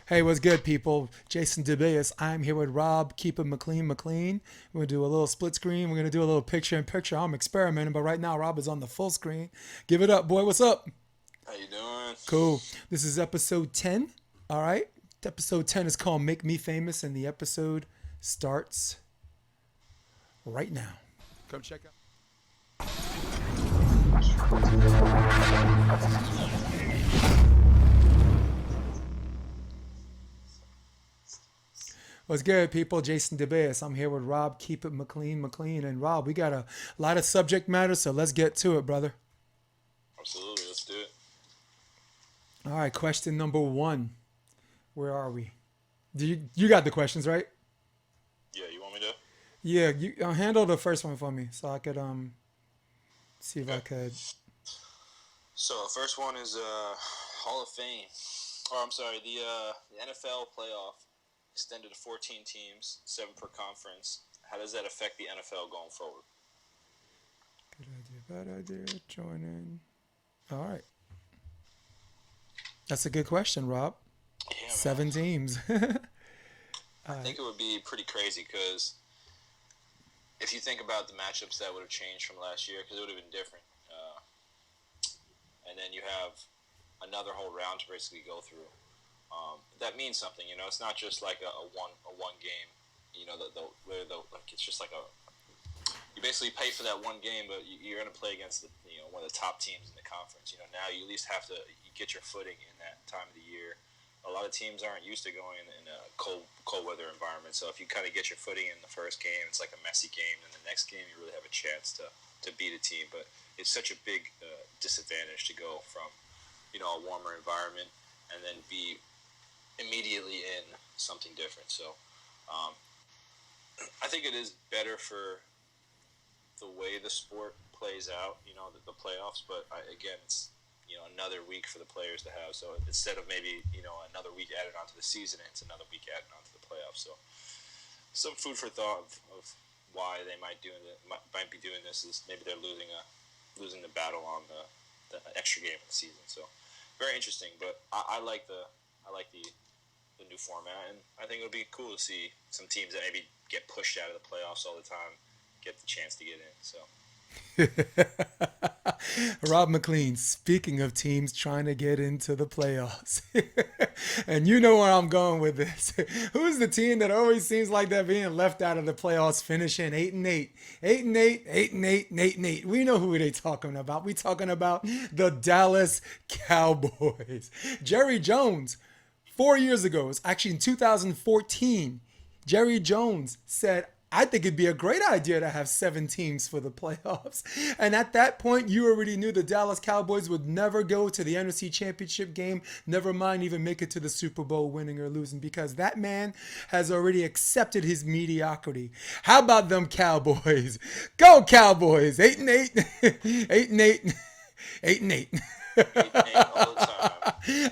Hey, what's good, people? Jason DeBeas. I'm here with Rob. Keep it McLean, McLean. We're gonna do a little split screen. We're gonna do a little picture in picture. I'm experimenting, but right now Rob is on the full screen. Give it up, boy. What's up? How you doing? Cool. This is episode 10. All right. Episode 10 is called "Make Me Famous," and the episode starts right now. Come check out. What's good, people? Jason DeBeas. I'm here with Rob. Keep it McLean, McLean. And Rob, we got a lot of subject matter, so let's get to it, brother. Absolutely, let's do it. All right, question number one. Where are we? You got the questions, right? Yeah, you want me to? Yeah, you handle the first one for me, so I could see if I Okay. could. So first one is Hall of Fame, or I'm sorry, the NFL playoff extended to 14 teams, 7 per conference. How does that affect the NFL going forward? Good idea, bad idea. Join in. All right, that's a good question, Rob. Yeah, man. 7 teams. I All right. think it would be pretty crazy because if you think about the matchups that would have changed from last year, because it would have been different. And then you have another whole round to basically go through. That means something, you know. It's not just like a one game, you know. Like it's just like a you basically pay for that one game, but you're going to play against one of the top teams in the conference. You know, now you at least have to you get your footing in that time of the year. A lot of teams aren't used to going in a cold weather environment. So if you kind of get your footing in the first game, it's like a messy game. And the next game, you really have a chance to beat a team. But it's such a big disadvantage to go from a warmer environment and then be immediately in something different. So um, I think it is better for the way the sport plays out, the playoffs. But again, it's another week for the players to have. So instead of maybe another week added onto the season, it's another week added onto the playoffs. So some food for thought of why they might be doing this is maybe they're losing the battle on the extra game of the season. So very interesting. But I like the new format, and I think it would be cool to see some teams that maybe get pushed out of the playoffs all the time get the chance to get in. So Rob McLean, speaking of teams trying to get into the playoffs. And you know where I'm going with this. Who's the team that always seems like they're being left out of the playoffs, finishing 8-8, 8-8, 8-8, 8-8? We know who they talking about. We talking about the Dallas Cowboys. Jerry Jones, 4 years ago, it was actually in 2014, Jerry Jones said, I think it'd be a great idea to have 7 teams for the playoffs. And at that point, you already knew the Dallas Cowboys would never go to the NFC Championship game, never mind even make it to the Super Bowl, winning or losing, because that man has already accepted his mediocrity. How about them Cowboys? Go Cowboys! 8-8, 8-8, 8-8. 8-8 all the time.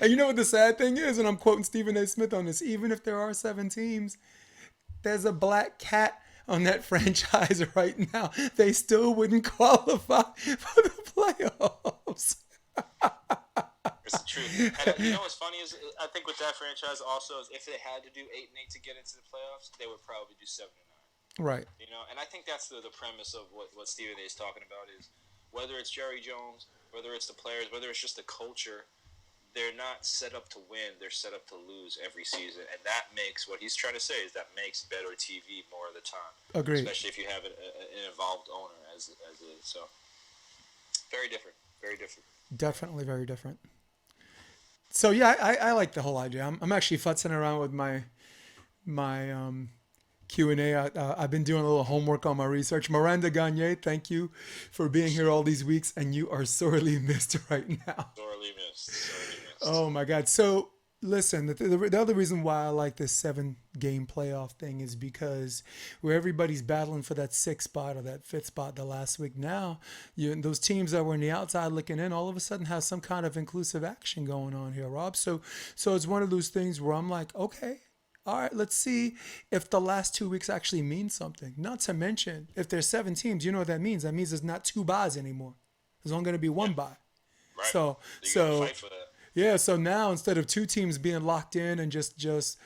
And you know what the sad thing is, and I'm quoting Stephen A. Smith on this, even if there are 7 teams, there's a black cat on that franchise right now. They still wouldn't qualify for the playoffs. It's the truth. And what's funny is I think with that franchise also is if they had to do 8-8 to get into the playoffs, they would probably do 7-9. Right. And I think that's the premise of what Stephen A is talking about is whether it's Jerry Jones, whether it's the players, whether it's just the culture, they're not set up to win. They're set up to lose every season, and that makes what he's trying to say is that makes better TV more of the time, Agreed. especially if you have an involved owner as it is. So very different, very different. Definitely very different. So yeah, I like the whole idea. I'm actually futzing around with my Q&A. I've been doing a little homework on my research. Miranda Gagne, thank you for being here all these weeks, and you are sorely missed right now. Sorely missed. Sorely missed. Oh my God. So listen, the other reason why I like this 7 game playoff thing is because where everybody's battling for that 6th spot or that 5th spot the last week now, those teams that were on the outside looking in all of a sudden have some kind of inclusive action going on here, Rob. So it's one of those things where I'm like, okay, all right, let's see if the last 2 weeks actually mean something. Not to mention, if there's 7 teams, you know what that means? That means there's not 2 buys anymore. There's only going to be one Yeah, buy. right. So, So you got to so fight for that. Yeah, so now instead of two teams being locked in and just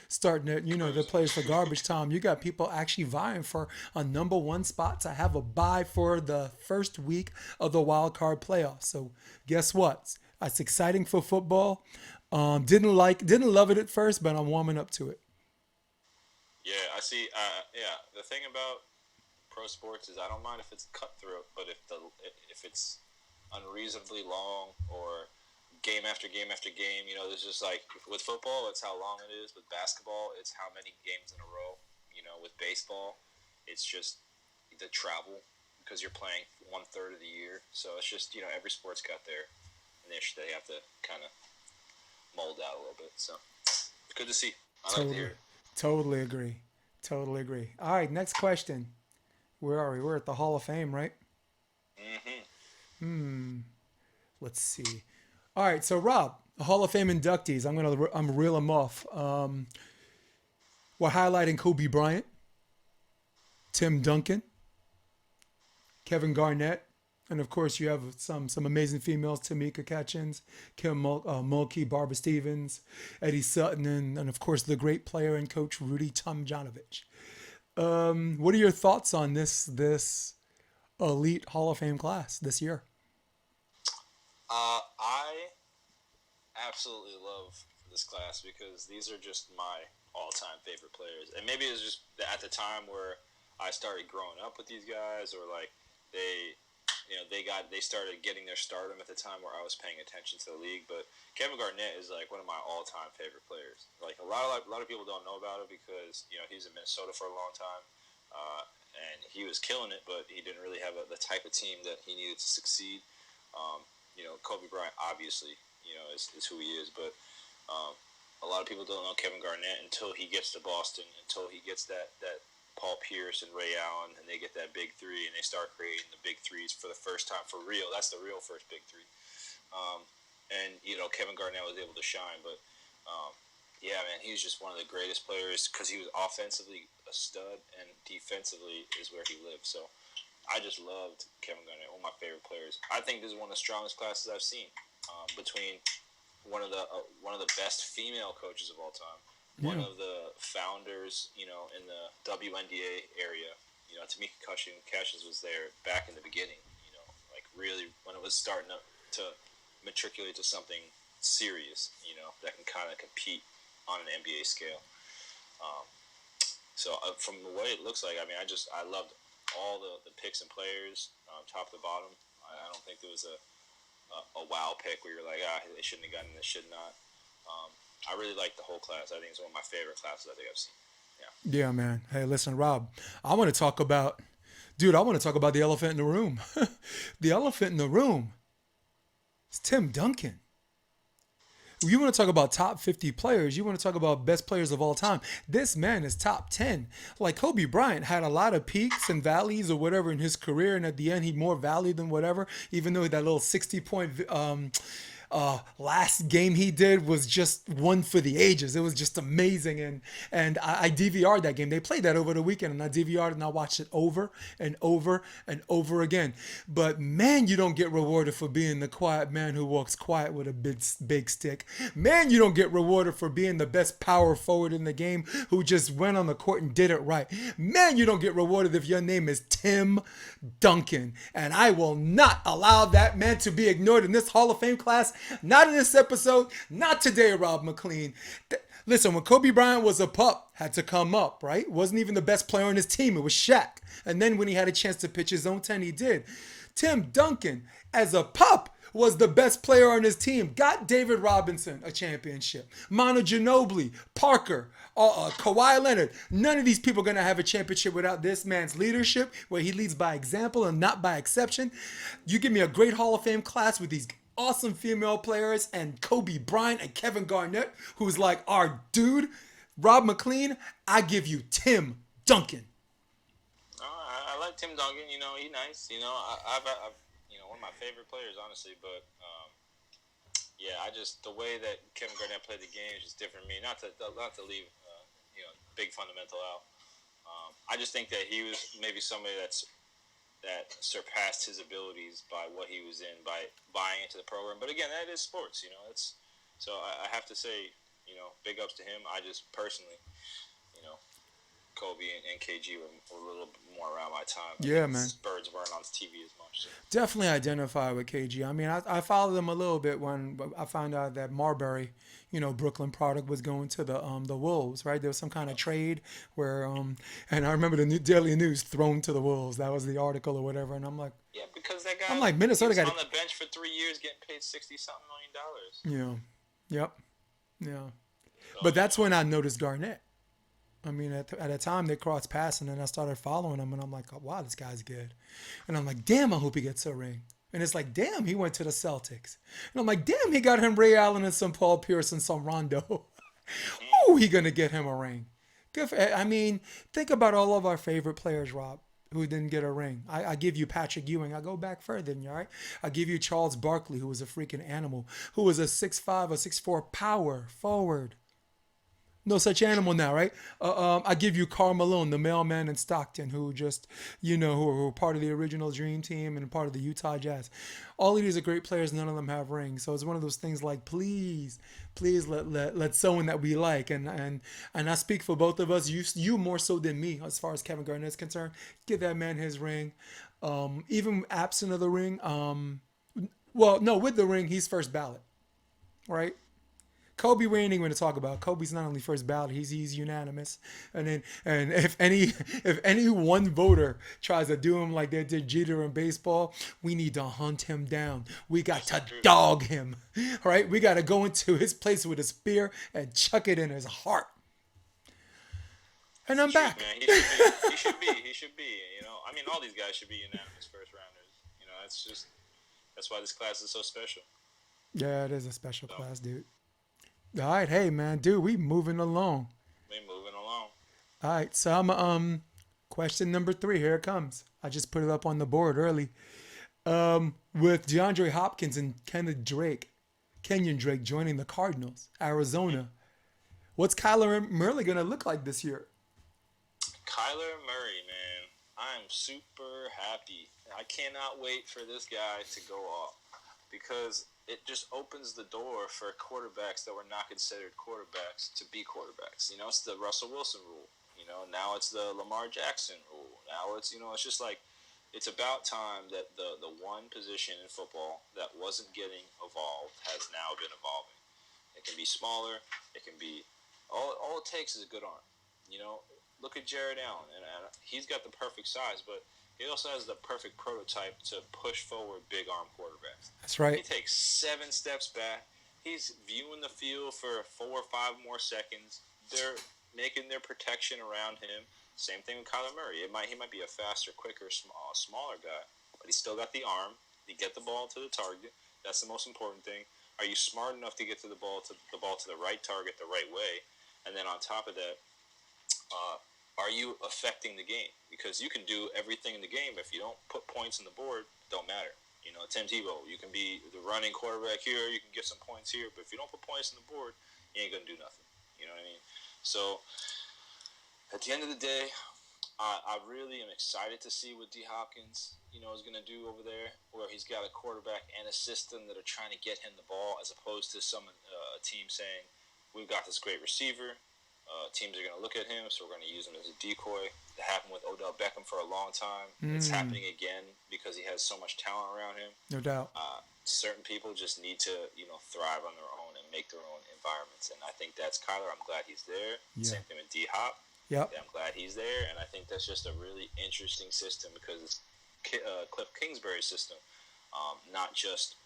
starting to, the Cruising. plays for garbage time, you got people actually vying for a number one spot to have a bye for the first week of the wild card playoffs. So guess what? It's exciting for football. Didn't love it at first, but I'm warming up to it. Yeah, I see. Yeah, the thing about pro sports is I don't mind if it's cutthroat, but if it's unreasonably long or game after game after game, there's just like with football, it's how long it is. With basketball, it's how many games in a row. With baseball, it's just the travel because you're playing 1/3 of the year. So it's just every sport's got their niche they have to kind of mold out a little bit. So it's good to see. I like to hear Totally, it. totally agree. Totally agree. All right, next question. Where are we? We're at the Hall of Fame, right? Hmm. Let's see. All right, so Rob, the Hall of Fame inductees. I'm reel them off. We're highlighting Kobe Bryant, Tim Duncan, Kevin Garnett, and of course you have some amazing females: Tamika Catchings, Mulkey, Barbara Stevens, Eddie Sutton, and of course the great player and coach Rudy Tomjanovich. What are your thoughts on this elite Hall of Fame class this year? I absolutely love this class because these are just my all-time favorite players. And maybe it's just at the time where I started growing up with these guys, or like they, they started getting their stardom at the time where I was paying attention to the league. But Kevin Garnett is like one of my all-time favorite players. Like a lot of people don't know about it because he was in Minnesota for a long time. And he was killing it, but he didn't really have the type of team that he needed to succeed. Um, Kobe Bryant obviously, is who he is, but um, a lot of people don't know Kevin Garnett until he gets to Boston, until he gets that Paul Pierce and Ray Allen, and they get that big three, and they start creating the big threes for the first time for real. That's the real first big three. Um, and Kevin Garnett was able to shine, but um, yeah, man, he was just one of the greatest players because he was offensively a stud and defensively is where he lived. So I just loved Kevin Garnett, one of my favorite players. I think this is one of the strongest classes I've seen. Between one of the best female coaches of all time, one Yeah. of the founders, in the WNBA area. Tamika Catchings was there back in the beginning. Like really when it was starting to matriculate to something serious. That can kind of compete on an NBA scale. Um, so from the way it looks like, I mean, I loved all the picks and players, top to bottom. I don't think there was a wow pick where you're like, they shouldn't have gotten this, should not. I really like the whole class. I think it's one of my favorite classes I think I've seen. Yeah. Yeah, man. Hey, listen, Rob, I want to talk about, dude, I want to talk about the elephant in the room. The elephant in the room is Tim Duncan. You want to talk about top 50 players, you want to talk about best players of all time. This man is top 10. Like Kobe Bryant had a lot of peaks and valleys or whatever in his career, and at the end, he more valued than whatever, even though that little 60-point last game he did was just one for the ages. It was just amazing, and I DVR'd that game. They played that over the weekend, and I DVR'd and I watched it over and over and over again. But man, you don't get rewarded for being the quiet man who walks quiet with a big stick. Man, you don't get rewarded for being the best power forward in the game who just went on the court and did it right. Man, you don't get rewarded if your name is Tim Duncan. And I will not allow that man to be ignored in this Hall of Fame class. Not in this episode. Not today, Rob McLean. Listen, when Kobe Bryant was a pup, had to come up, right? Wasn't even the best player on his team. It was Shaq. And then when he had a chance to pitch his own 10, he did. Tim Duncan, as a pup, was the best player on his team. Got David Robinson a championship. Manu Ginobili, Parker, Kawhi Leonard. None of these people are going to have a championship without this man's leadership, where he leads by example and not by exception. You give me a great Hall of Fame class with these awesome female players and Kobe Bryant and Kevin Garnett, who's like our dude. Rob McLean, I give you Tim Duncan. I like Tim Duncan. He's nice. I've one of my favorite players, honestly. But yeah, the way that Kevin Garnett played the game is just different to me. Not to leave big fundamental out. I just think that he was maybe somebody that surpassed his abilities by what he was in, by buying into the program. But again, that is sports. So I have to say, big ups to him. I just personally, you know, Kobe and KG were a little bit more around my time. I Yeah, think man. Birds weren't on TV as much. So. Definitely identify with KG. I mean, I followed them a little bit when I found out that Marbury, Brooklyn product was going to the Wolves, right? There was some kind of trade where and I remember the Daily News thrown to the Wolves. That was the article or whatever, and Yeah, because that I'm guy, like he Minnesota was got on it. the bench for 3 years getting paid $60-something million. Yeah, yep, yeah. So, But that's when I noticed Garnett. I mean, at a time they crossed paths, and then I started following him, and I'm like, oh, wow, this guy's good. And I'm like, damn, I hope he gets a ring. And it's like, damn, he went to the Celtics. And I'm like, damn, he got him Ray Allen and some Paul Pierce and some Rondo. Oh, he gonna get him a ring. Good. I mean, think about all of our favorite players, Rob, who didn't get a ring. I give you Patrick Ewing. I go back further than you, all right? I give you Charles Barkley, who was a freaking animal, who was a 6'5" or 6'4" power forward. No such animal now, right? I give you Karl Malone, the mailman in Stockton, who just, who were part of the original Dream Team and part of the Utah Jazz. All of these are great players. None of them have rings. So it's one of those things like, please, please let someone that we like, and I speak for both of us. You more so than me, as far as Kevin Garnett is concerned. Give that man his ring. Even absent of the ring, well, no, with the ring, he's first ballot, right? Kobe, we ain't even going to talk about. Kobe's not only first ballot, he's unanimous. And if any one voter tries to do him like they did Jeter in baseball, we need to hunt him down. We got to dog him, right? We got to go into his place with a spear and chuck it in his heart. And I'm back. Man. He should be. He should be. He should be. I mean, all these guys should be unanimous first rounders. That's why this class is so special. Yeah, it is a special class, dude. All right, hey man, dude, we moving along. We moving along. All right, so I'm question number 3. Here it comes. I just put it up on the board early. With DeAndre Hopkins and Kenyon Drake joining the Cardinals, Arizona. What's Kyler Murray gonna look like this year? Kyler Murray, man, I'm super happy. I cannot wait for this guy to go off because it just opens the door for quarterbacks that were not considered quarterbacks to be quarterbacks. It's the Russell Wilson rule. Now it's the Lamar Jackson rule. Now it's just like it's about time that the one position in football that wasn't getting evolved has now been evolving. It can be smaller. It can be all it takes is a good arm. Look at Jared Allen, and he's got the perfect size, but he also has the perfect prototype to push forward big arm quarterbacks. That's right. He takes 7 steps back. He's viewing the field for 4 or 5 more seconds. They're making their protection around him. Same thing with Kyler Murray. He might be a faster, quicker, smaller guy, but he's still got the arm. You get the ball to the target. That's the most important thing. Are you smart enough to get to the ball to the right target the right way? And then on top of that, are you affecting the game? Because you can do everything in the game, but if you don't put points on the board, it don't matter. Tim Tebow, you can be the running quarterback here, you can get some points here, but if you don't put points on the board, you ain't going to do nothing. You know what I mean? So, at the end of the day, I really am excited to see what D. Hopkins, is going to do over there, where he's got a quarterback and a system that are trying to get him the ball, as opposed to a team saying, we've got this great receiver, teams are going to look at him, so we're going to use him as a decoy. That happened with Odell Beckham for a long time. It's happening again because he has so much talent around him. No doubt. Certain people just need to, thrive on their own and make their own environments. And I think that's Kyler. I'm glad he's there. Yeah. Same thing with D-Hop. Yep. I'm glad he's there. And I think that's just a really interesting system because it's Cliff Kingsbury's system, not just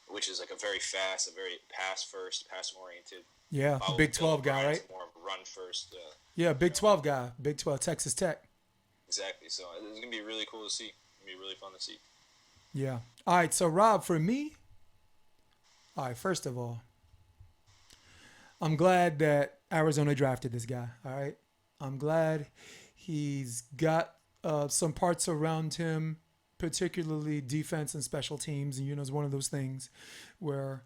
which is like a very fast, a very pass-first, pass-oriented. Yeah, Big 12 guy, right? More of a run-first. Yeah, Big 12 guy. Big 12, Texas Tech. Exactly. So it's going to be really cool to see. It's going to be really fun to see. Yeah. All right, so Rob, for me, all right, first of all, I'm glad that Arizona drafted this guy, all right? I'm glad he's got some parts around him, particularly defense and special teams. And, it's one of those things where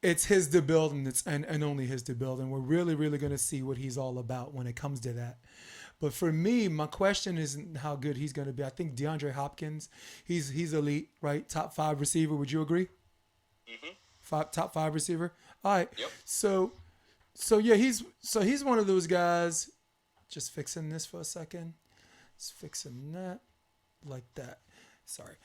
it's his to build and only his to build. And we're really, really going to see what he's all about when it comes to that. But for me, my question isn't how good he's going to be. I think DeAndre Hopkins, he's elite, right? Top 5 receiver. Would you agree? Mm-hmm. Top 5 receiver. All right. Yep. So yeah, he's one of those guys. Just fixing this for a second. Just fixing that like that. Sorry.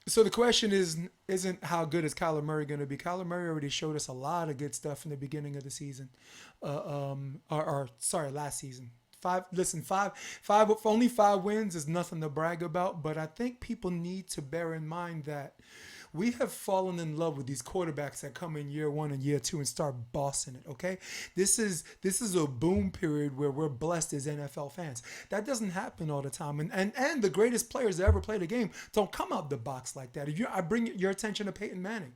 So the question isn't how good is Kyler Murray going to be? Kyler Murray already showed us a lot of good stuff in the beginning of the season, or sorry, last season. Only 5 wins is nothing to brag about. But I think people need to bear in mind that we have fallen in love with these quarterbacks that come in year one and year two and start bossing it. Okay, this is a boom period where we're blessed as NFL fans. That doesn't happen all the time, and the greatest players that ever played a game don't come out the box like that. I bring your attention to Peyton Manning.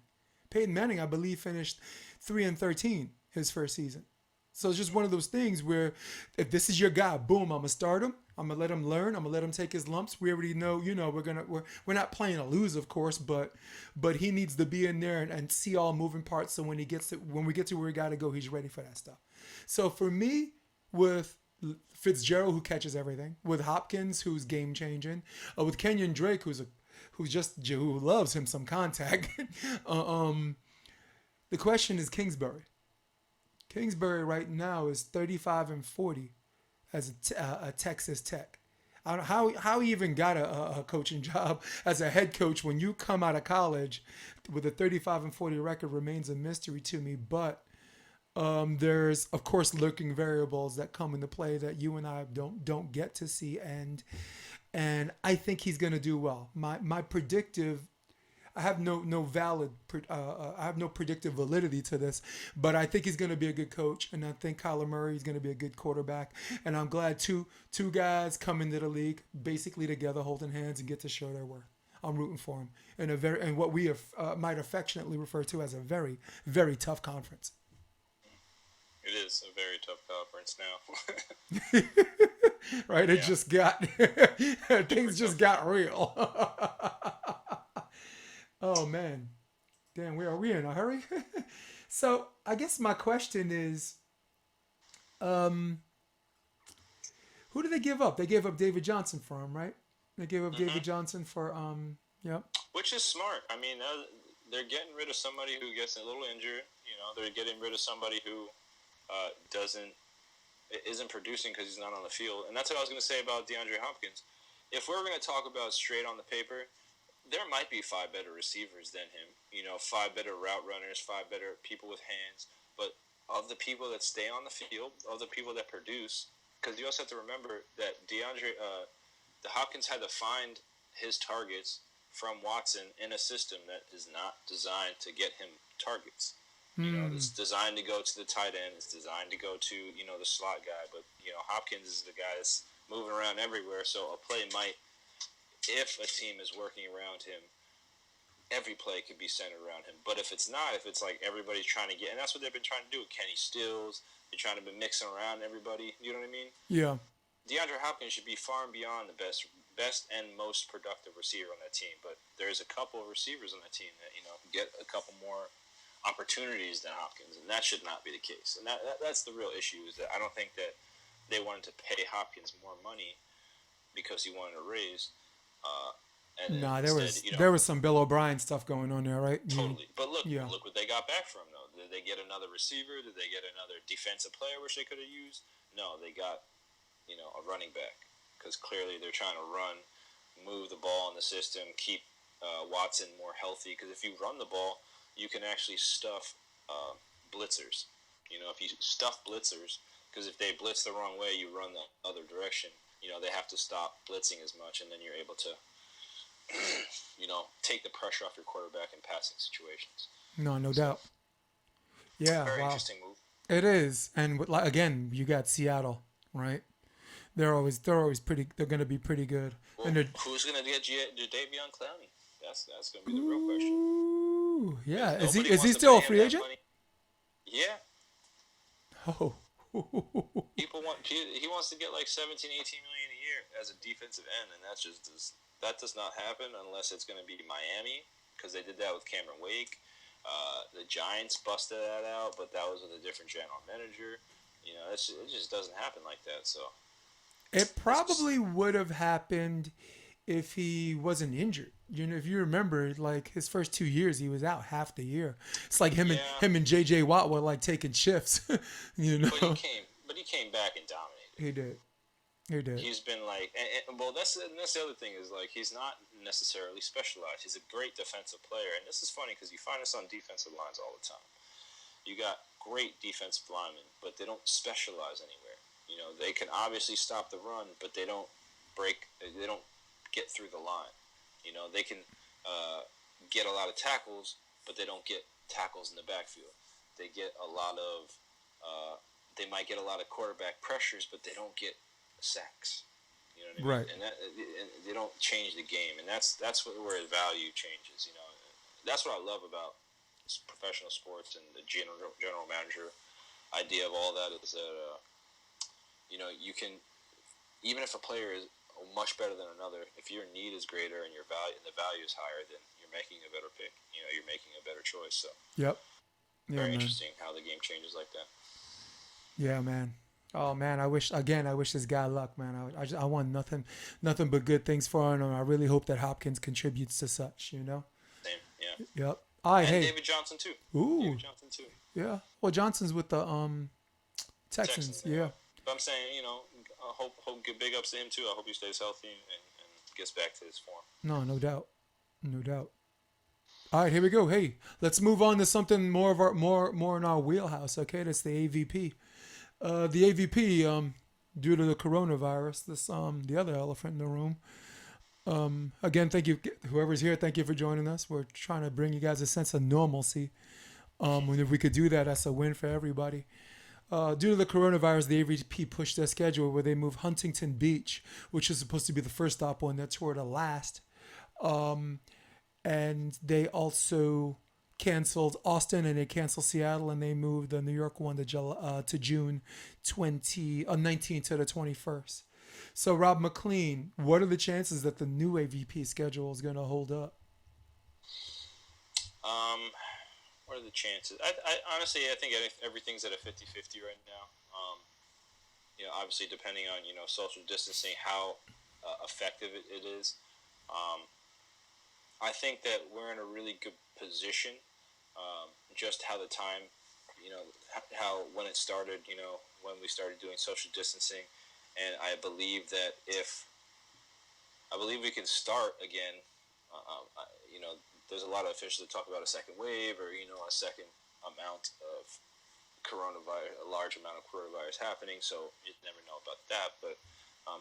Peyton Manning, I believe, finished 3-13 his first season. So it's just one of those things where if this is your guy, boom, I'm gonna start him. I'm gonna let him learn. I'm gonna let him take his lumps. We already know, we're not playing to lose, of course, but he needs to be in there and see all moving parts. So when we get to where we gotta go, he's ready for that stuff. So for me, with Fitzgerald, who catches everything, with Hopkins, who's game changing, with Kenyon Drake, who loves him some contact. The question is Kingsbury. Kingsbury right now is 35-40 as a Texas Tech. I don't know how he even got a coaching job as a head coach when you come out of college with a 35-40 record remains a mystery to me. But there's of course lurking variables that come into play that you and I don't get to see, and I think he's going to do well. My predictive. I have I have no predictive validity to this, but I think he's going to be a good coach, and I think Kyler Murray is going to be a good quarterback. And I'm glad two guys come into the league basically together, holding hands, and get to show their worth. I'm rooting for him in what we might affectionately refer to as a very, very tough conference. It is a very tough conference now. Right? It just got things just got real. Oh man, damn, are we in a hurry? So I guess my question is, who did they give up? They gave up David Johnson for him, right? They gave up David Johnson for yep. Which is smart. I mean, they're getting rid of somebody who gets a little injured. They're getting rid of somebody who isn't producing because he's not on the field. And that's what I was going to say about DeAndre Hopkins. If we're going to talk about straight on the paper, there might be 5 better receivers than him. 5 better route runners, 5 better people with hands. But of the people that stay on the field, of the people that produce, because you also have to remember that the Hopkins had to find his targets from Watson in a system that is not designed to get him targets. It's designed to go to the tight end. It's designed to go to, the slot guy. But, Hopkins is the guy that's moving around everywhere. So a play might, if a team is working around him, every play could be centered around him. But if it's not, if it's like everybody's trying to get, and that's what they've been trying to do with Kenny Stills, they're trying to be mixing around everybody. You know what I mean? Yeah. DeAndre Hopkins should be far and beyond the best and most productive receiver on that team. But there's a couple of receivers on that team that get a couple more opportunities than Hopkins, and that should not be the case. And that's the real issue, is that I don't think that they wanted to pay Hopkins more money because he wanted to raise. Nah, there was some Bill O'Brien stuff going on there, right? Totally. But look what they got back from him, though. Did they get another receiver? Did they get another defensive player which they could have used? No, they got a running back, because clearly they're trying to move the ball in the system, keep Watson more healthy. Because if you run the ball, you can actually stuff blitzers. If you stuff blitzers, because if they blitz the wrong way, you run the other direction. They have to stop blitzing as much, and then you're able to, take the pressure off your quarterback in passing situations. No doubt. Yeah, very wow. Interesting move. It is, and again, you got Seattle, right? They're always pretty. They're going to be pretty good. Well, and who's going to get Jadeveon Clowney? That's going to be the real question. Ooh, yeah. Is he still a free agent? Money. Yeah. Oh. He wants to get like 17, 18 million a year as a defensive end, and that does not happen unless it's going to be Miami, because they did that with Cameron Wake. The Giants busted that out, but that was with a different general manager. It just doesn't happen like that. So it probably would have happened if he wasn't injured. If you remember, like his first 2 years, he was out half the year. It's like Yeah, him and JJ Watt were like taking shifts. you know, but he came back and dominated. he did. He did. He's been like, well, that's the other thing is like he's not necessarily specialized. He's a great defensive player, and this is funny because you find this on defensive lines all the time. You got great defensive linemen, but they don't specialize anywhere. They can obviously stop the run, but they don't break. They don't get through the line. They can get a lot of tackles, but they don't get tackles in the backfield. They get a lot of. They might get a lot of quarterback pressures, but they don't get sacks. You know what I mean? Right. And they don't change the game, and that's where the value changes. That's what I love about professional sports and the general manager idea of all that is that you can, even if a player is much better than another, if your need is greater and the value is higher, then you're making a better pick. You're making a better choice. So Yep. Yeah, very man. interesting how the game changes like that. Yeah, man. Oh man, I wish this guy luck, man. I want nothing but good things for him. And I really hope that Hopkins contributes to such. Same, yeah. Yep. All right, And hey. David Johnson too. Ooh. David Johnson too. Yeah. Well, Johnson's with the Texans. Yeah. But I'm saying, I hope big ups to him too. I hope he stays healthy and gets back to his form. No, no doubt. No doubt. All right, here we go. Hey, let's move on to something more in our wheelhouse. Okay, that's the AVP. The AVP, due to the coronavirus, the other elephant in the room. Again, thank you, whoever's here. Thank you for joining us. We're trying to bring you guys a sense of normalcy. And if we could do that, that's a win for everybody. Due to the coronavirus, the AVP pushed their schedule where they moved Huntington Beach, which is supposed to be the first stop on their tour, to last. And they also canceled Austin, and they canceled Seattle, and they moved the New York one to June 19th to the 21st. So, Rob McLean, what are the chances that the new AVP schedule is going to hold up? What are the chances? I honestly, I think everything's at a 50-50 right now. Obviously depending on, social distancing, how effective it is. I think that we're in a really good position. Just how the time, how when it started, when we started doing social distancing, and I believe we can start again. There's a lot of officials that talk about a second wave or a second amount of coronavirus, a large amount of coronavirus happening. So you never know about that. But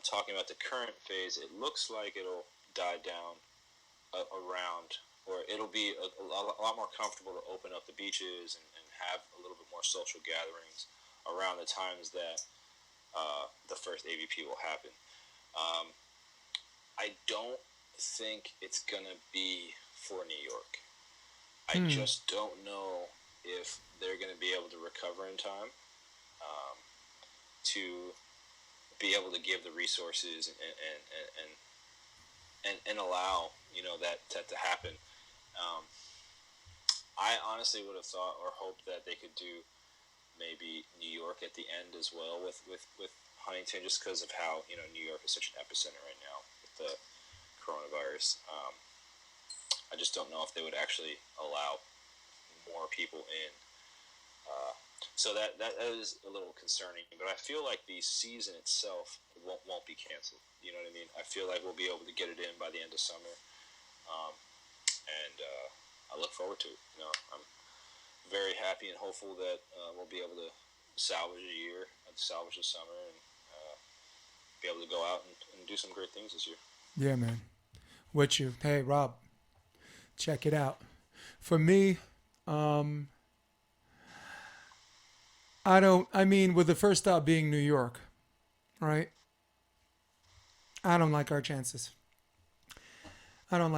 talking about the current phase, it looks like it'll die down around, or it'll be a lot more comfortable to open up the beaches and have a little bit more social gatherings around the times that the first AVP will happen. I don't think it's gonna be for New York. I just don't know if they're going to be able to recover in time to be able to give the resources and allow that to happen. I honestly would have thought or hoped that they could do maybe New York at the end as well with Huntington, just because of how New York is such an epicenter right now with the coronavirus. I just don't know if they would actually allow more people in. So that is a little concerning. But I feel like the season itself won't be canceled. You know what I mean? I feel like we'll be able to get it in by the end of summer. And I look forward to it. I'm very happy and hopeful that we'll be able to salvage a year, salvage the summer, and be able to go out and do some great things this year. Yeah, man. With you. Hey, Rob. Check it out. For me, with the first stop being New York, right? I don't like our chances. And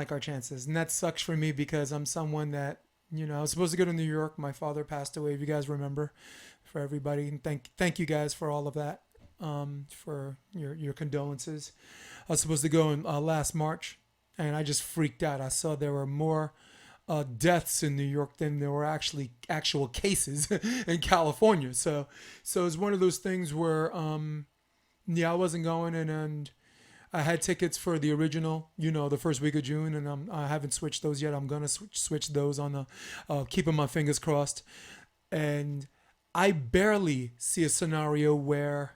that sucks for me because I'm someone that, I was supposed to go to New York. My father passed away, if you guys remember, for everybody. And thank you guys for all of that, for your condolences. I was supposed to go in last March. And I just freaked out. I saw there were more deaths in New York than there were actual cases in California. So it's one of those things where, I wasn't going, and I had tickets for the original, the first week of June, and I haven't switched those yet. I'm gonna switch those on the, keeping my fingers crossed. And I barely see a scenario where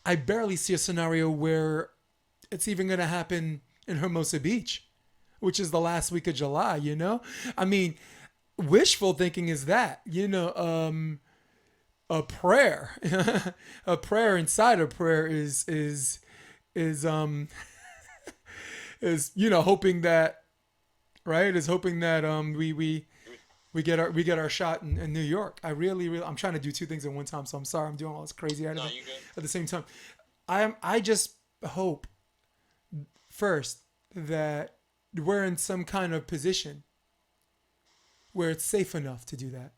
I barely see a scenario where it's even gonna happen in Hermosa Beach, which is the last week of July. I mean, wishful thinking is that, a prayer, a prayer inside a prayer is is hoping that, right, is hoping that we get our shot in New York. I really I'm trying to do two things at one time, so I'm sorry I'm doing all this crazy No, at you good. the same time. I just hope first that we're in some kind of position where it's safe enough to do that,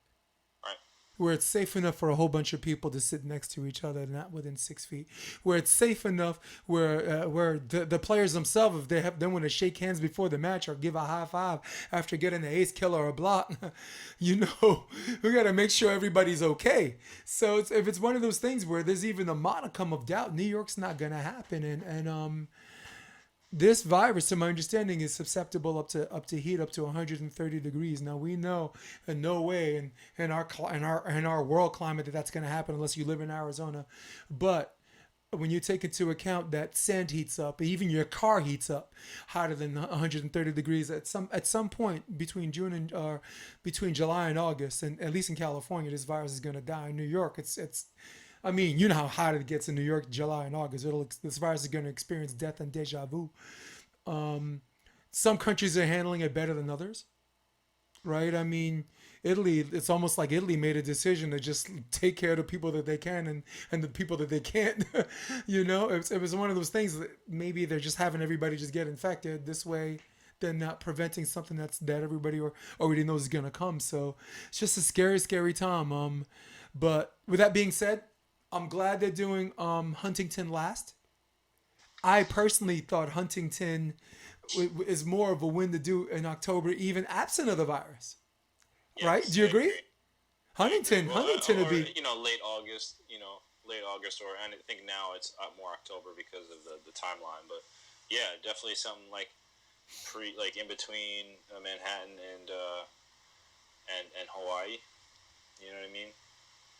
Right. where it's safe enough for a whole bunch of people to sit next to each other, not within 6 feet, where it's safe enough where the players themselves, if they want to shake hands before the match or give a high five after getting an ace killer or a block, we got to make sure everybody's okay. So if it's one of those things where there's even a modicum of doubt, New York's not gonna happen, and this virus, to my understanding, is susceptible up to heat up to 130 degrees. Now we know in no way in our world climate that's going to happen unless you live in Arizona. But when you take into account that sand heats up, even your car heats up hotter than 130 degrees at some point between June and between July and August, and at least in California, this virus is going to die. In New York, it's I mean, you know how hot it gets in New York, July and August. This virus is going to experience death and deja vu. Some countries are handling it better than others, right? I mean, Italy, it's almost like Italy made a decision to just take care of the people that they can, and the people that they can't. It was one of those things that maybe they're just having everybody just get infected. This way, they're not preventing something that everybody already knows is going to come. So it's just a scary, scary time. But with that being said, I'm glad they're doing Huntington last. I personally thought Huntington is more of a win to do in October, even absent of the virus. Right? Yes, Do you I agree? agree. I agree. Huntington, Well, Huntington would or be. late August. Late August, or I think now it's more October because of the timeline. But yeah, definitely something like in between Manhattan and Hawaii. You know what I mean?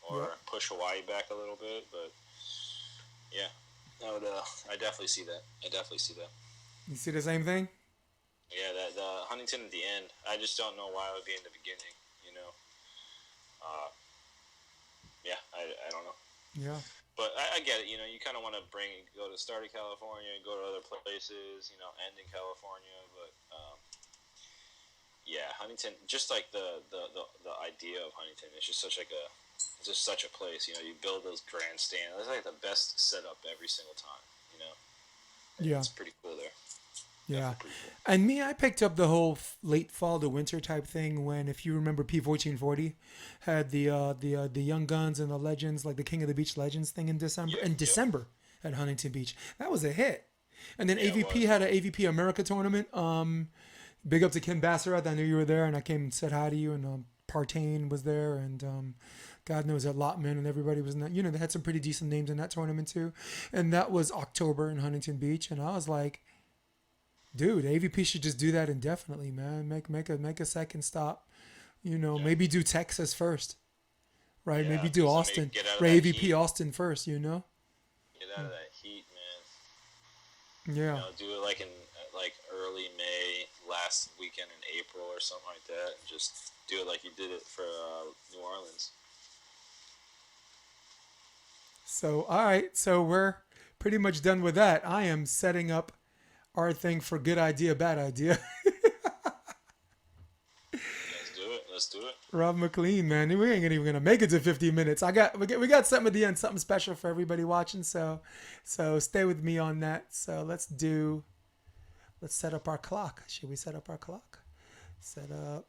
Yep. Or push Hawaii back a little bit. But yeah, I definitely see that. I definitely see that. You see the same thing? Yeah, that the Huntington at the end. I just don't know why it would be in the beginning. You know. Uh, yeah, I don't know. Yeah. But I get it. You kind of want to go to start in California, go to other places. End in California. But yeah, Huntington. Just like the idea of Huntington, it's just such a place. You build those grandstands. It's like the best setup every single time. Yeah. It's pretty cool there. Yeah. Definitely pretty cool. And me, I picked up the whole late fall to winter type thing when, if you remember, P1440 had the Young Guns and the Legends, like the King of the Beach Legends thing in December. Yeah. In December at Huntington Beach, that was a hit. And then Yeah, it AVP was. had an AVP America tournament. Big up to Ken Bassarat. I knew you were there, and I came and said hi to you. And Partain was there, and God knows that Lotman and everybody was in that. They had some pretty decent names in that tournament too. And that was October in Huntington Beach, and I was like, dude, AVP should just do that indefinitely, man. Make a second stop. Maybe do Texas first, right? Yeah, Maybe do so Austin, get out of or that AVP heat. Austin first. Get out of that heat, man. Yeah. Do it like in early May, last weekend in April or something like that. And just do it like you did it for New Orleans. So all right, so we're pretty much done with that. I am setting up our thing for good idea, bad idea. Let's do it. Let's do it. Rob McLean, man, we ain't even gonna make it to 50 minutes. We got something at the end, something special for everybody watching. So stay with me on that. So let's set up our clock. Should we set up our clock? Set up.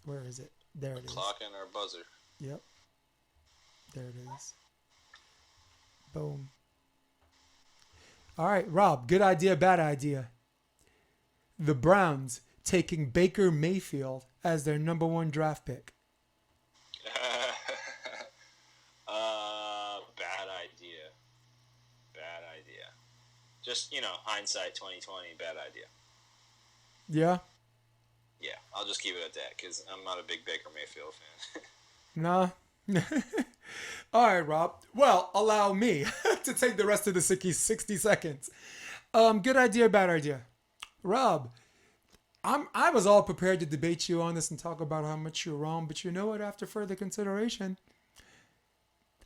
Where is it? There it is. Clock and our buzzer. Yep. There it is. Boom. All right, Rob, good idea, bad idea. The Browns taking Baker Mayfield as their number one draft pick. Bad idea. Bad idea. Just, hindsight 2020, bad idea. Yeah. Yeah, I'll just keep it at that because I'm not a big Baker Mayfield fan. Nah. All right, Rob. Well, allow me to take the rest of the 60 seconds. Good idea, bad idea. Rob, I was all prepared to debate you on this and talk about how much you're wrong, but you know what? After further consideration,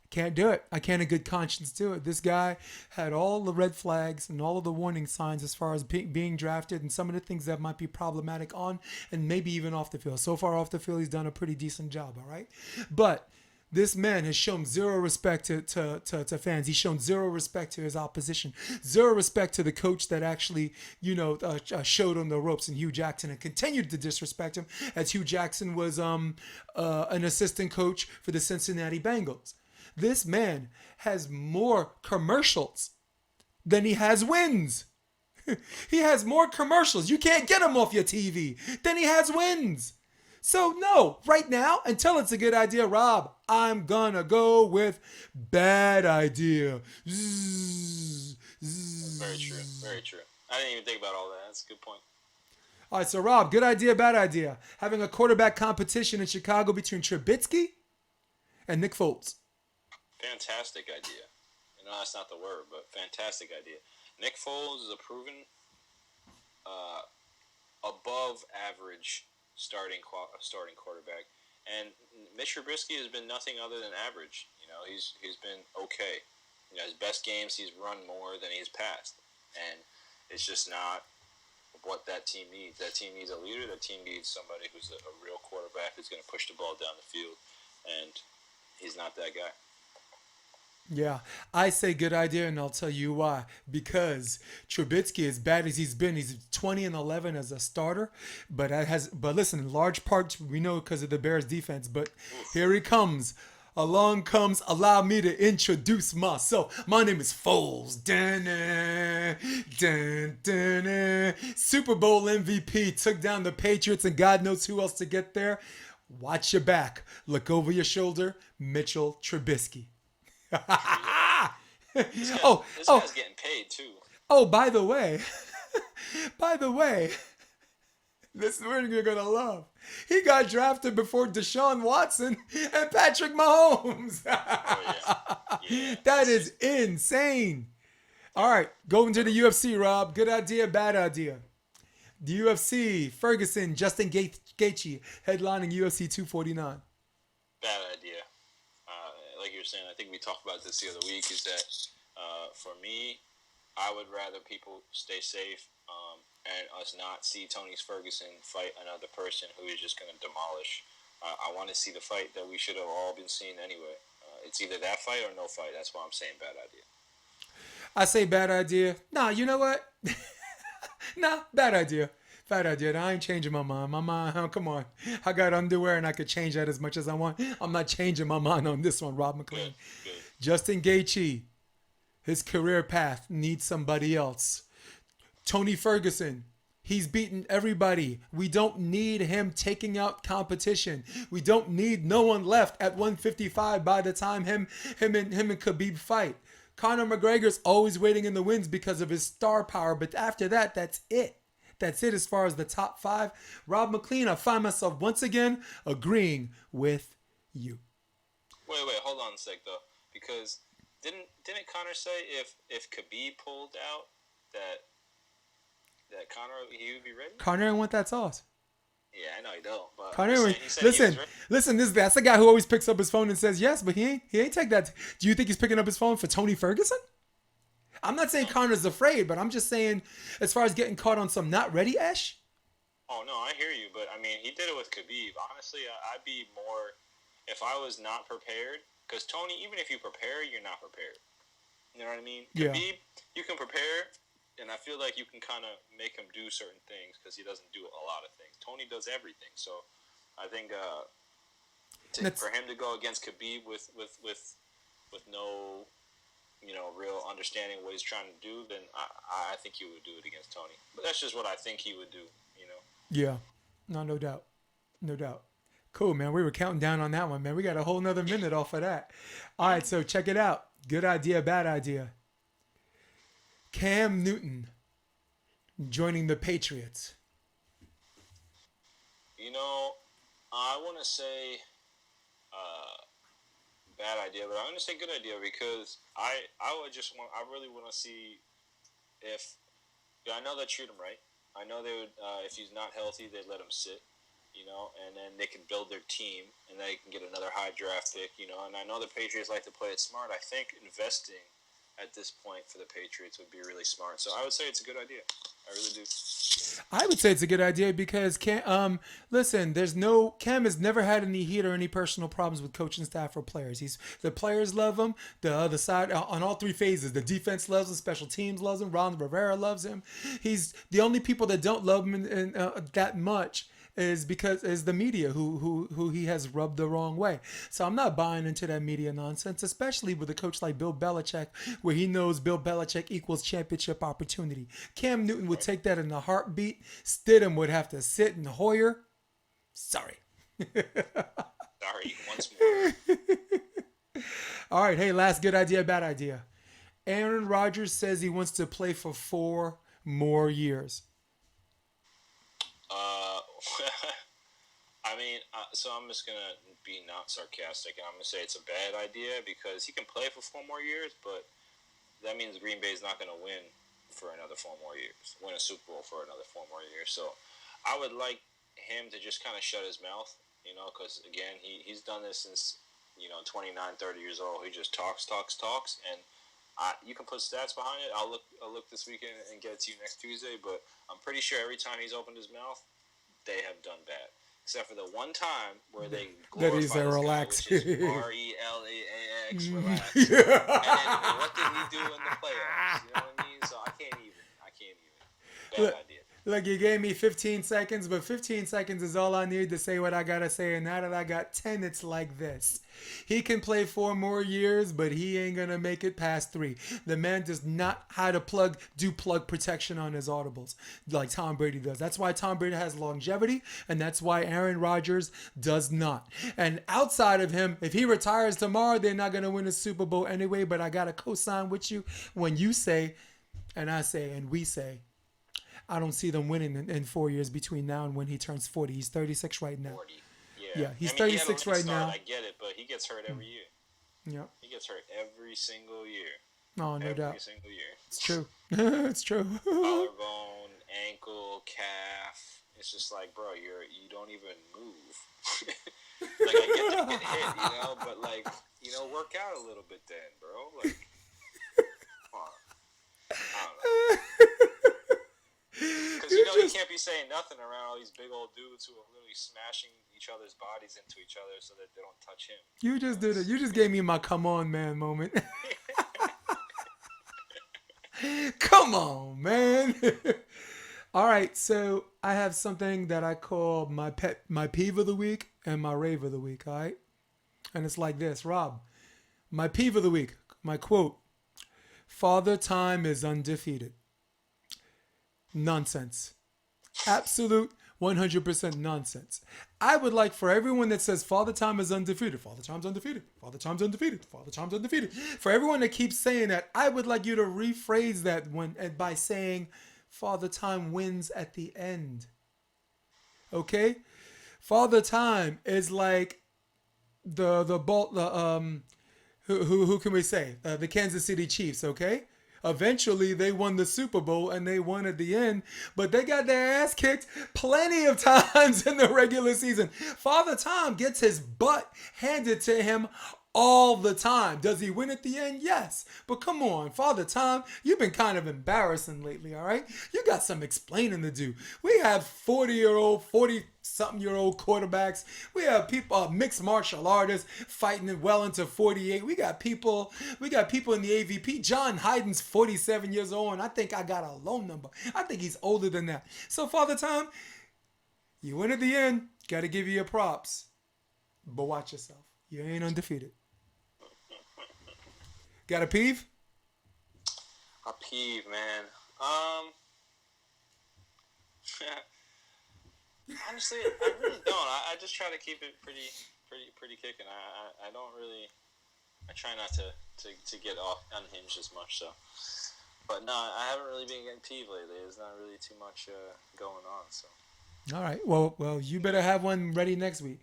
can't do it. I can't in good conscience do it. This guy had all the red flags and all of the warning signs as far as being drafted and some of the things that might be problematic on and maybe even off the field. So far off the field, he's done a pretty decent job, all right? But this man has shown zero respect to fans. He's shown zero respect to his opposition, zero respect to the coach that actually, showed him the ropes in Hugh Jackson and continued to disrespect him as Hugh Jackson was an assistant coach for the Cincinnati Bengals. This man has more commercials than he has wins. He has more commercials. You can't get him off your TV than he has wins. So no, right now, until it's a good idea, Rob, I'm gonna go with bad idea. Very true. Very true. I didn't even think about all that. That's a good point. All right, so Rob, good idea, bad idea. Having a quarterback competition in Chicago between Trubisky and Nick Foles. Fantastic idea. That's not the word, but fantastic idea. Nick Foles is a proven above average starting quarterback, and Mitch Trubisky has been nothing other than average. He's been okay. His best games he's run more than he's passed, and it's just not what that team needs. That team needs a leader. That team needs somebody who's a real quarterback who's going to push the ball down the field, and he's not that guy. Yeah, I say good idea, and I'll tell you why. Because Trubisky, as bad as he's been, he's 20-11 as a starter. But listen, in large part we know because of the Bears' defense. But here he comes. Along comes. Allow me to introduce myself. My name is Foles. Super Bowl MVP took down the Patriots, and God knows who else to get there. Watch your back. Look over your shoulder. Mitchell Trubisky. This guy's getting paid too. Oh, by the way, this one you're gonna love. He got drafted before Deshaun Watson and Patrick Mahomes. Yeah. That is insane. All right, going to the UFC, Rob. Good idea, bad idea. The UFC, Ferguson, Justin Gaethje headlining UFC 249. Bad idea. Like you were saying, I think we talked about this the other week, is that for me, I would rather people stay safe and us not see Tony Ferguson fight another person who is just going to demolish. I want to see the fight that we should have all been seeing anyway. It's either that fight or no fight. That's why I'm saying bad idea. I say bad idea. Nah, you know what? Nah, bad idea. Bad idea. I ain't changing my mind. My mind, oh, come on. I got underwear and I could change that as much as I want. I'm not changing my mind on this one, Rob McLean. Good. Justin Gaethje, his career path needs somebody else. Tony Ferguson, he's beaten everybody. We don't need him taking out competition. We don't need no one left at 155 by the time him and Khabib fight. Conor McGregor's always waiting in the wings because of his star power, but after that, that's it. That's it as far as the top five. Rob McLean, I find myself once again agreeing with you. Wait, hold on a sec though, because didn't Conor say if Khabib pulled out that Conor he would be ready? Conor ain't want that sauce. Yeah, I know he don't. But Conor, listen. That's the guy who always picks up his phone and says yes, but he ain't take that. Do you think he's picking up his phone for Tony Ferguson? I'm not saying Conor's afraid, but I'm just saying, as far as getting caught on some not ready-esh. Oh, no, I hear you. But, I mean, he did it with Khabib. Honestly, I'd be more, if I was not prepared, because Tony, even if you prepare, you're not prepared. You know what I mean? Yeah. Khabib, you can prepare, and I feel like you can kind of make him do certain things because he doesn't do a lot of things. Tony does everything. So, I think for him to go against Khabib with no... real understanding what he's trying to do, then I think he would do it against Tony. But that's just what I think he would do, Yeah. No doubt. No doubt. Cool, man. We were counting down on that one, man. We got a whole nother minute off of that. All right, so check it out. Good idea, bad idea. Cam Newton joining the Patriots. You know, I want to say bad idea, but I'm going to say good idea because I really want to see if, yeah, I know they treat him right. I know they would, if he's not healthy, they'd let him sit, and then they can build their team and they can get another high draft pick, and I know the Patriots like to play it smart. I think investing at this point for the Patriots would be really smart. So I would say it's a good idea. I really do. I would say it's a good idea because listen, Cam has never had any heat or any personal problems with coaching staff or players. The players love him. The other side on all three phases, the defense loves him, special teams loves him, Ron Rivera loves him. He's the only people that don't love him that much is the media who he has rubbed the wrong way. So I'm not buying into that media nonsense, especially with a coach like Bill Belichick, where he knows Bill Belichick equals championship opportunity. Cam Newton would take that in a heartbeat. Stidham would have to sit in Hoyer. Sorry. Sorry, once more. All right, hey, last good idea, bad idea. Aaron Rodgers says he wants to play for 4 more years. I mean, so I'm just going to be not sarcastic, and I'm going to say it's a bad idea because he can play for 4 more years, but that means Green Bay is not going to win for another 4 more years, win a Super Bowl for another 4 more years. So I would like him to just kind of shut his mouth, because, again, he's done this since, 29, 30 years old. He just talks, and you can put stats behind it. I'll look this weekend and get it to you next Tuesday, but I'm pretty sure every time he's opened his mouth, they have done bad. Except for the one time where they glorified this guy, relax. which is RELAX, relax. And then what did he do in the playoffs? You know what I mean? So I can't even. Bad idea. Look, you gave me 15 seconds, but 15 seconds is all I need to say what I gotta say. And now that I got 10, it's like this. He can play 4 more years, but he ain't gonna make it past 3. The man does not how to plug protection on his audibles like Tom Brady does. That's why Tom Brady has longevity, and that's why Aaron Rodgers does not. And outside of him, if he retires tomorrow, they're not gonna win a Super Bowl anyway. But I gotta co-sign with you when you say, and I say, and we say, I don't see them winning in 4 years between now and when he turns 40. He's 36 right now. 40. Yeah, he's 36 right now. I get it, but he gets hurt every year. Yeah. He gets hurt every single year. No, no doubt. Every single year. It's true. It's true. Collarbone, ankle, calf. It's just like, bro, you don't even move. Like, I get you get hit, but like, work out a little bit then, bro. Like, come on. I don't know. Because you can't be saying nothing around all these big old dudes who are literally smashing each other's bodies into each other so that they don't touch him. You just did it. You just gave me my come on, man moment. Come on, man. All right, so I have something that I call my peeve of the week and my rave of the week, all right? And it's like this, Rob. My peeve of the week, my quote, Father Time is undefeated. Nonsense. Absolute 100% nonsense. I would like for everyone that says Father Time is undefeated, Father Time's undefeated, Father Time's undefeated, Father Time's undefeated. For everyone that keeps saying that, I would like you to rephrase that by saying Father Time wins at the end. Okay? Father Time is like who can we say? The Kansas City Chiefs, okay? Eventually, they won the Super Bowl and they won at the end, but they got their ass kicked plenty of times in the regular season. Father Time gets his butt handed to him all the time. Does he win at the end? Yes. But come on, Father Time, you've been kind of embarrassing lately, all right? You got some explaining to do. We have 40-something-year-old quarterbacks. We have people, mixed martial artists fighting well into 48. We got people in the AVP. John Hyden's 47 years old, and I think I got a low number. I think he's older than that. So, Father Time, you win at the end. Got to give you your props. But watch yourself. You ain't undefeated. Got a peeve? A peeve, man. Honestly, I really don't. I just try to keep it pretty kicking. I don't really. I try not to get off unhinged as much. So But no, I haven't really been getting peeved lately. There's not really too much going on. So, All right. Well, you better have one ready next week.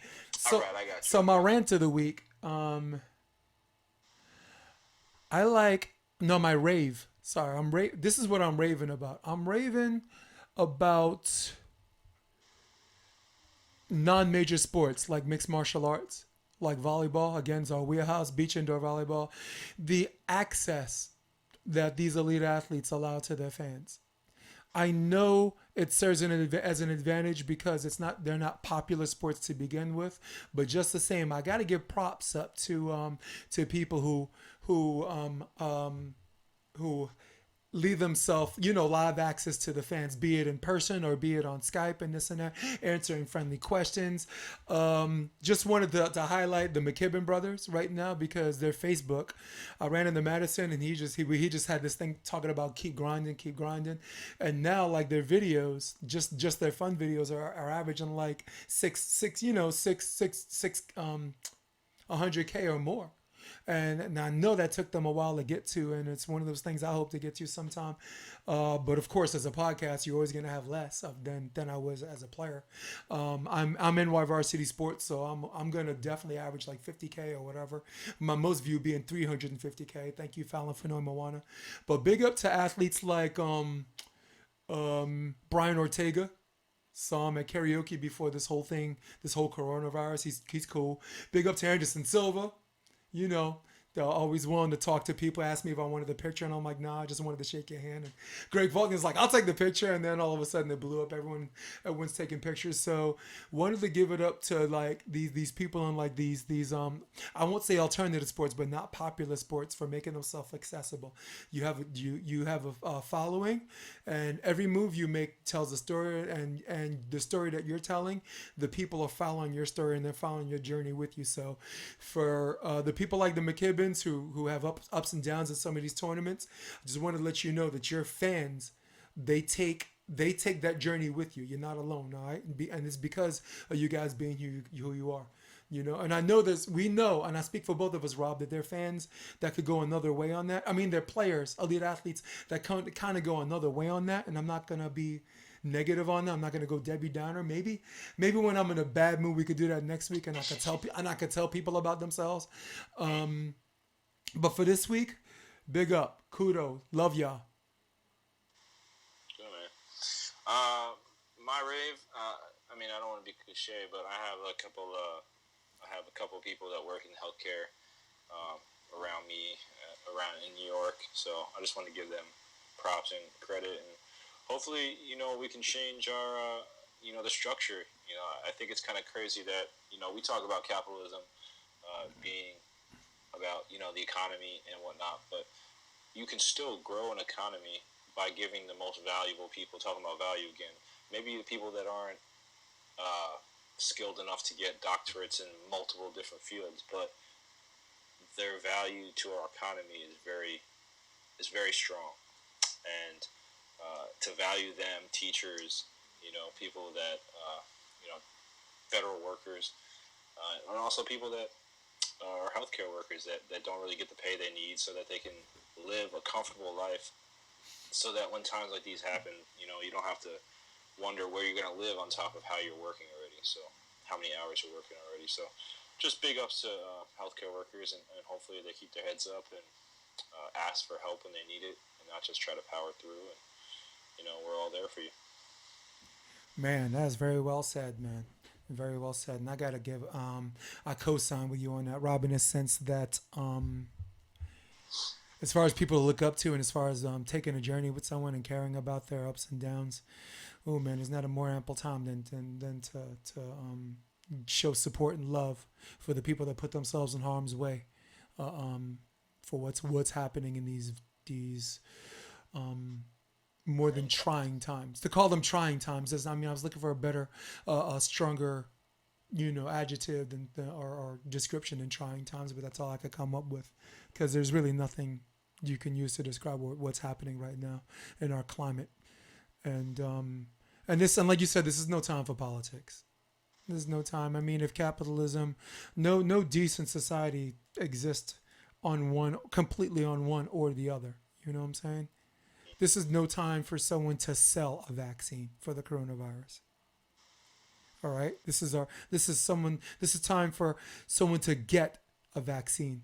all So, right, I got you. so I my got you. rant of the week. I like no my rave. Sorry, This is what I'm raving about. I'm raving about non-major sports like mixed martial arts, like volleyball. Again, our wheelhouse, beach indoor volleyball. The access that these elite athletes allow to their fans. I know it serves as an advantage because they're not popular sports to begin with, but just the same, I got to give props up to people who who leave themselves, live access to the fans, be it in person or be it on Skype and this and that, answering friendly questions. Just wanted to highlight the McKibben brothers right now because their Facebook. I ran into Madison and he just had this thing talking about keep grinding, and now like their videos, just their fun videos are averaging like six 100K or more. And I know that took them a while to get to, and it's one of those things I hope to get to sometime. But of course, as a podcast, you're always going to have less than I was as a player. I'm in Y Varsity Sports, so I'm going to definitely average like 50K or whatever. My most view being 350K. Thank you, Fallon Fanoy Moana. But big up to athletes like Brian Ortega. Saw him at karaoke before this whole coronavirus. He's cool. Big up to Anderson Silva. you know, they're always willing to talk to people, ask me if I wanted the picture, and I'm like, nah, I just wanted to shake your hand. And Greg Vulcan's like, I'll take the picture, and then all of a sudden it blew up. Everyone's taking pictures. So wanted to give it up to like these people in like these I won't say alternative sports, but not popular sports for making themselves accessible. You have a following, and every move you make tells a story, and the story that you're telling, the people are following your story and they're following your journey with you. So for the people like the McKibbins who have ups and downs in some of these tournaments, I just want to let you know that your fans, they take that journey with you. You're not alone, all right? And it's because of you guys being who you are. And I know this, we know, and I speak for both of us, Rob, that they're fans that could go another way on that. I mean, they're players, elite athletes that kind of go another way on that, and I'm not gonna be negative on that. I'm not gonna go Debbie Downer. Maybe when I'm in a bad mood, we could do that next week, and I could tell people about themselves. But for this week, big up, kudos, love y'all. Good man. My rave. I mean, I don't want to be cliche, but I have a couple. I have a couple people that work in healthcare around me, around in New York. So I just want to give them props and credit, and hopefully, we can change our, the structure. I think it's kind of crazy that we talk about capitalism being about the economy and whatnot, but you can still grow an economy by giving the most valuable people. Talking about value again, maybe the people that aren't skilled enough to get doctorates in multiple different fields, but their value to our economy is very strong, and to value them, teachers, people that federal workers, and also people that are healthcare workers that don't really get the pay they need so that they can live a comfortable life, so that when times like these happen, you don't have to wonder where you're going to live on top of how you're working already. So how many hours you're working already. So just big ups to healthcare workers, and hopefully they keep their heads up and ask for help when they need it, and not just try to power through. And we're all there for you. Man, that's very well said, man. Very well said. And I gotta give I co-sign with you on that, Rob, in a sense that as far as people to look up to, and as far as taking a journey with someone and caring about their ups and downs, oh man, there's not a more ample time than to show support and love for the people that put themselves in harm's way, for what's happening in these more than trying times. To call them trying times is, I mean, I was looking for a better, a stronger, adjective or description than trying times, but that's all I could come up with, because there's really nothing you can use to describe what's happening right now in our climate. And like you said, this is no time for politics. There's no time. I mean, if capitalism, no decent society exists completely on one or the other. You know what I'm saying? This is no time for someone to sell a vaccine for the coronavirus. All right. This is time for someone to get a vaccine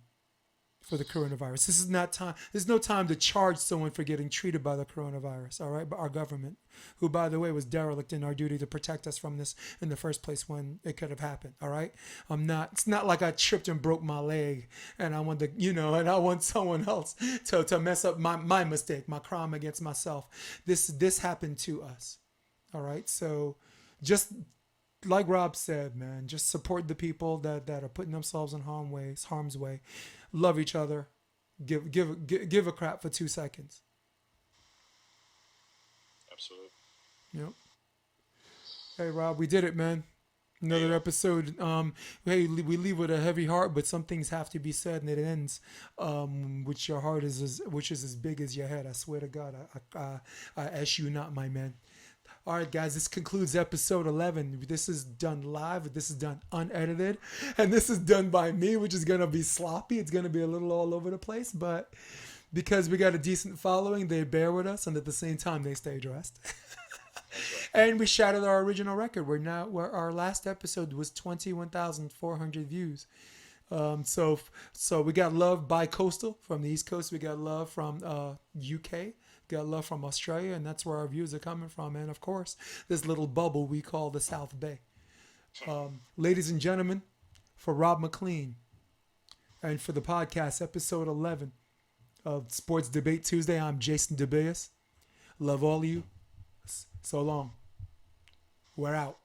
for the coronavirus. This is not time. There's no time to charge someone for getting treated by the coronavirus. All right. But our government, who by the way was derelict in our duty to protect us from this in the first place when it could have happened. All right. It's not like I tripped and broke my leg and I want and I want someone else to mess up my mistake, my crime against myself. This happened to us. All right. So just like Rob said, man, just support the people that are putting themselves in harm's way. Love each other. Give a crap for 2 seconds. Absolutely. Yep. Hey Rob, we did it, man. Another episode. Hey, we leave with a heavy heart, but some things have to be said, and it ends. Which your heart is as big as your head. I swear to God, I ask you not, my man. All right, guys, this concludes episode 11. This is done live. This is done unedited. And this is done by me, which is going to be sloppy. It's going to be a little all over the place. But because we got a decent following, they bear with us. And at the same time, they stay dressed. And we shattered our original record. Where our last episode was 21,400 views. So we got love bi-coastal from the East Coast. We got love from UK. Got love from Australia, and that's where our views are coming from. And of course, this little bubble we call the South Bay. Ladies and gentlemen, for Rob McLean and for the podcast, episode 11 of Sports Debate Tuesday, I'm Jason DeBeas. Love all of you. So long. We're out.